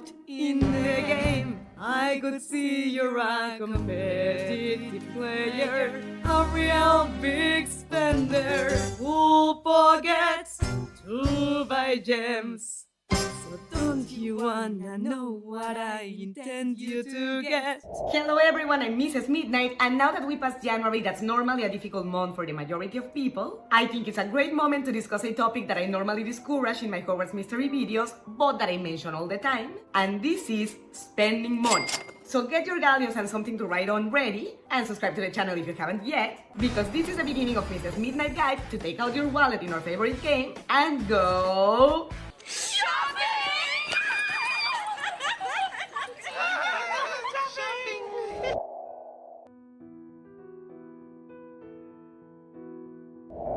hooked in the game. I could see you're a competitive player, a real big spender who forgets to buy gems. So don't you wanna know what I intend you to get? Hello everyone, I'm Mrs. Midnight, and now that we passed January, that's normally a difficult month for the majority of people, I think it's a great moment to discuss a topic that I normally discourage in my Hogwarts Mystery videos, but that I mention all the time, and this is spending money. So get your galleons and something to write on ready, and subscribe to the channel if you haven't yet, because this is the beginning of Mrs. Midnight Guide to take out your wallet in our favorite game and go...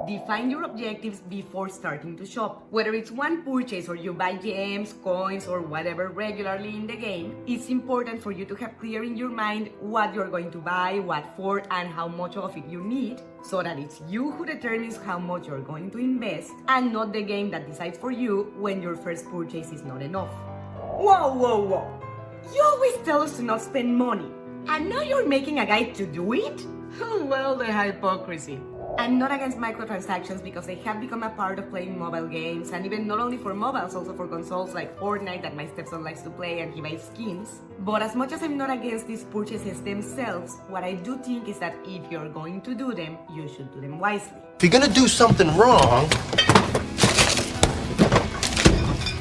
Define your objectives before starting to shop. Whether it's one purchase or you buy gems, coins, or whatever regularly in the game, it's important for you to have clear in your mind what you're going to buy, what for, and how much of it you need, so that it's you who determines how much you're going to invest, and not the game that decides for you when your first purchase is not enough. Whoa! You always tell us to not spend money, and now you're making a guide to do it? Well, the hypocrisy. I'm not against microtransactions because they have become a part of playing mobile games, and even not only for mobiles, also for consoles like Fortnite that my stepson likes to play and he buys skins. But as much as I'm not against these purchases themselves, what I do think is that if you're going to do them, you should do them wisely. If you're gonna do something wrong,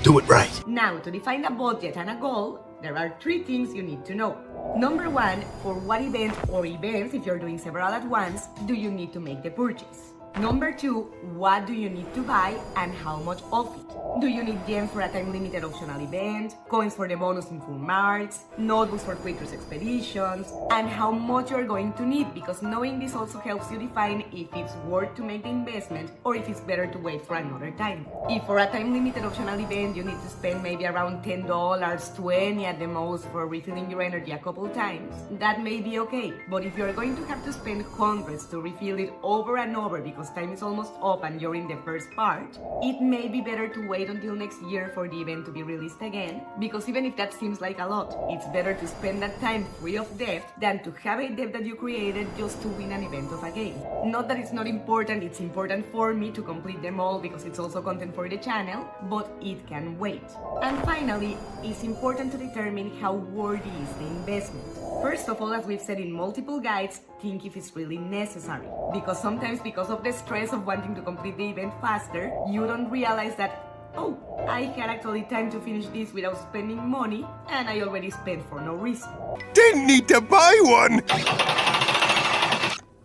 do it right. Now, to define a budget and a goal, there are 3 things you need to know. Number 1, for what event or events, if you're doing several at once, do you need to make the purchase? Number 2, what do you need to buy and how much of it? Do you need gems for a time-limited optional event, coins for the bonus in full marks, notebooks for quicker expeditions, and how much you're going to need, because knowing this also helps you define if it's worth to make the investment or if it's better to wait for another time. If for a time-limited optional event you need to spend maybe around $10, $20 at the most for refilling your energy a couple times, that may be okay. But if you're going to have to spend hundreds to refill it over and over because time is almost up and you're in the first part, it may be better to wait until next year for the event to be released again, because even if that seems like a lot, it's better to spend that time free of debt than to have a debt that you created just to win an event of a game. Not that it's not important, it's important for me to complete them all because it's also content for the channel, but it can wait. And finally, it's important to determine how worthy is the investment. First of all, as we've said in multiple guides, think if it's really necessary, because sometimes because of the stress of wanting to complete the event faster, you don't realize that, oh, I had actually time to finish this without spending money, and I already spent for no reason. Didn't need to buy one!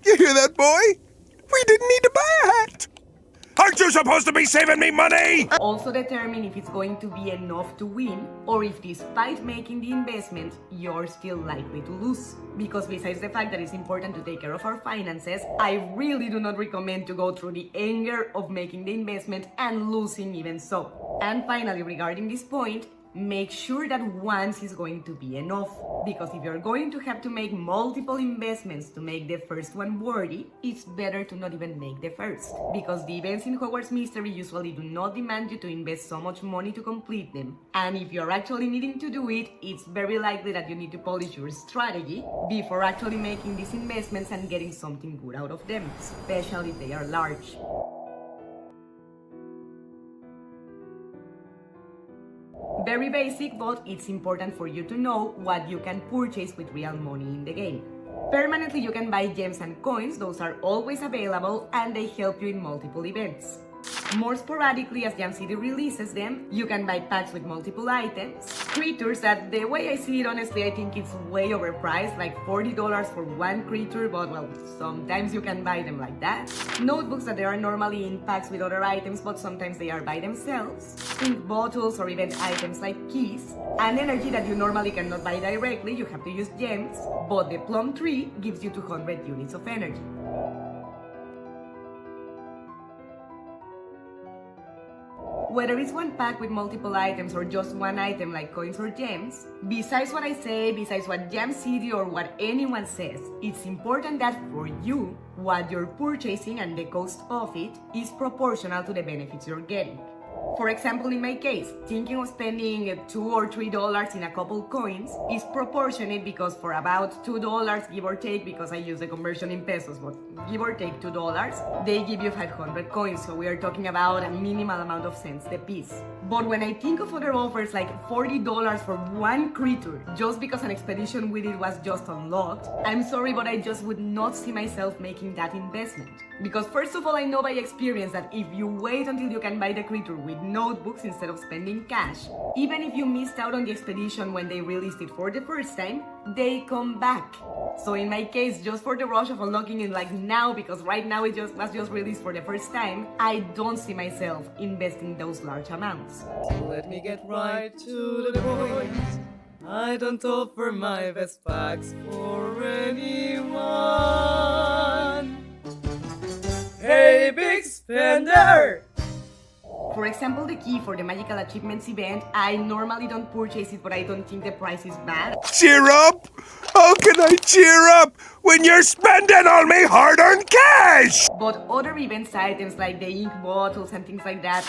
You hear that, boy? We didn't need to buy a hat! Aren't you supposed to be saving me money? Also determine if it's going to be enough to win, or if despite making the investment, you're still likely to lose. Because besides the fact that it's important to take care of our finances, I really do not recommend to go through the anger of making the investment and losing even so. And finally, regarding this point, make sure that once is going to be enough, because if you're going to have to make multiple investments to make the first one worthy, it's better to not even make the first, because the events in Hogwarts Mystery usually do not demand you to invest so much money to complete them, and if you're actually needing to do it, it's very likely that you need to polish your strategy before actually making these investments and getting something good out of them, especially if they are large. Very basic, but it's important for you to know what you can purchase with real money in the game. Permanently, you can buy gems and coins, those are always available and they help you in multiple events. More sporadically, as Jam City releases them, you can buy packs with multiple items. Creatures that, the way I see it, honestly, I think it's way overpriced, like $40 for one creature, but well, sometimes you can buy them like that. Notebooks that they are normally in packs with other items, but sometimes they are by themselves. Ink bottles or even items like keys. And energy that you normally cannot buy directly, you have to use gems, but the plum tree gives you 200 units of energy. Whether it's one pack with multiple items or just one item like coins or gems, besides what I say, besides what Jam City or what anyone says, it's important that for you, what you're purchasing and the cost of it is proportional to the benefits you're getting. For example, in my case, thinking of spending $2 or $3 in a couple coins is proportionate because for about $2, give or take, because I use the conversion in pesos, but give or take $2, they give you 500 coins, so we are talking about a minimal amount of cents a piece. But when I think of other offers like $40 for one creature, just because an expedition with it was just unlocked, I'm sorry, but I just would not see myself making that investment. Because first of all, I know by experience that if you wait until you can buy the creature with notebooks instead of spending cash, even if you missed out on the expedition when they released it for the first time, they come back. So in my case, just for the rush of unlocking it like now, because right now it was just released for the first time, I don't see myself investing those large amounts. So let me get right to the point. I don't offer my best packs for anyone. Hey, big spender! For example, the key for the Magical Achievements event, I normally don't purchase it, but I don't think the price is bad. Cheer up! How can I cheer up when you're spending all my hard-earned cash? But other events items like the ink bottles and things like that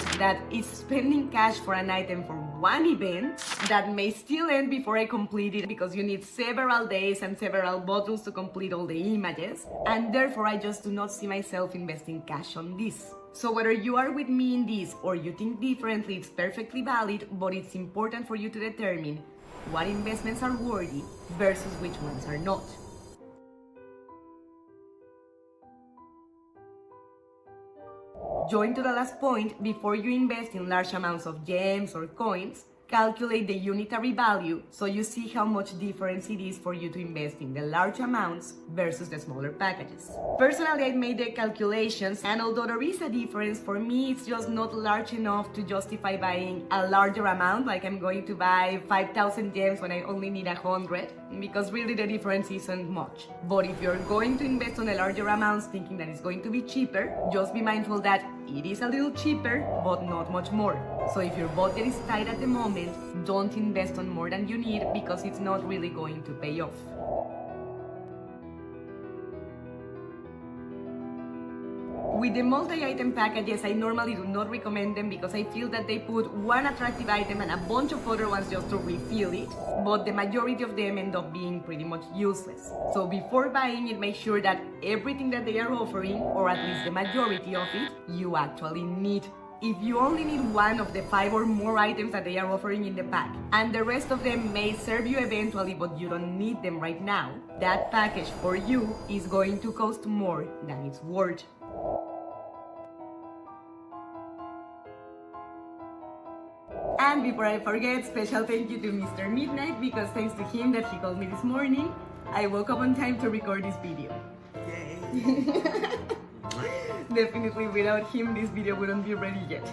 is spending cash for an item for one event that may still end before I complete it because you need several days and several bottles to complete all the images, and therefore I just do not see myself investing cash on this. So whether you are with me in this or you think differently, it's perfectly valid, but it's important for you to determine what investments are worthy versus which ones are not. Join to the last point, before you invest in large amounts of gems or coins, calculate the unitary value so you see how much difference it is for you to invest in the large amounts versus the smaller packages. Personally, I made the calculations, and although there is a difference, for me it's just not large enough to justify buying a larger amount, like I'm going to buy 5,000 gems when I only need 100, because really the difference isn't much. But if you're going to invest on the larger amounts thinking that it's going to be cheaper, just be mindful that it is a little cheaper, but not much more. So if your budget is tight at the moment, don't invest on more than you need because it's not really going to pay off. With the multi-item packages, I normally do not recommend them because I feel that they put one attractive item and a bunch of other ones just to refill it, but the majority of them end up being pretty much useless. So before buying it, make sure that everything that they are offering, or at least the majority of it, you actually need. If you only need one of the 5 or more items that they are offering in the pack, and the rest of them may serve you eventually but you don't need them right now, that package for you is going to cost more than it's worth. And before I forget, special thank you to Mr. Midnight, because thanks to him that he called me this morning, I woke up on time to record this video. Yay! Definitely without him, this video wouldn't be ready yet.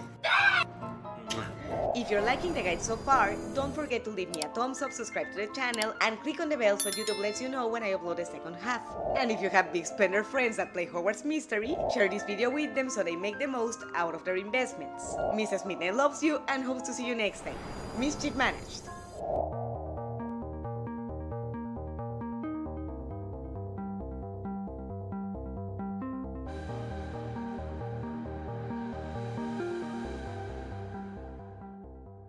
If you're liking the guide so far, don't forget to leave me a thumbs up, subscribe to the channel, and click on the bell so YouTube lets you know when I upload the second half. And if you have big spender friends that play Hogwarts Mystery, share this video with them so they make the most out of their investments. Mrs. Midnight loves you and hopes to see you next time. Mischief managed.